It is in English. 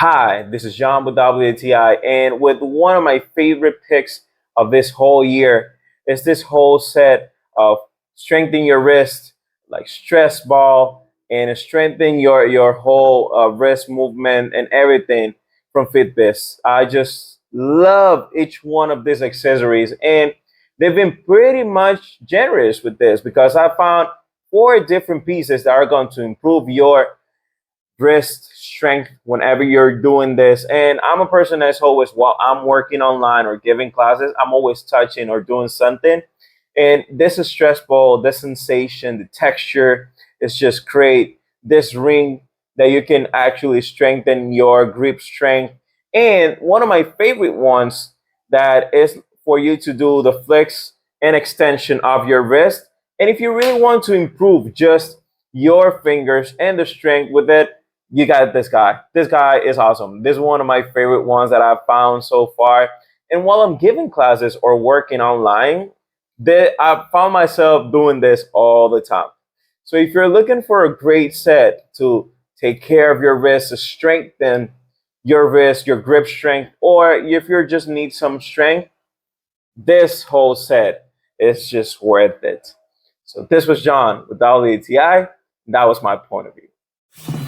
Hi, this is John with WTI, and with one of my favorite picks of this whole year is this whole set of strengthening your wrist, like stress ball, and strengthening your whole wrist movement and everything from FitBeast. I just love each one of these accessories, and they've been pretty much generous with this because I found four different pieces that are going to improve your wrist strength whenever you're doing this. And I'm a person that's always, while I'm working online or giving classes, I'm always touching or doing something. And this is stressful, the sensation, the texture is just great. This ring that you can actually strengthen your grip strength. And one of my favorite ones that is for you to do the flex and extension of your wrist. And if you really want to improve just your fingers and the strength with it, you got this guy. This guy is awesome. This is one of my favorite ones that I've found so far. And while I'm giving classes or working online, I found myself doing this all the time. So if you're looking for a great set to take care of your wrist, to strengthen your wrist, your grip strength, or if you just need some strength, this whole set is just worth it. So this was John with WTI. That was my point of view.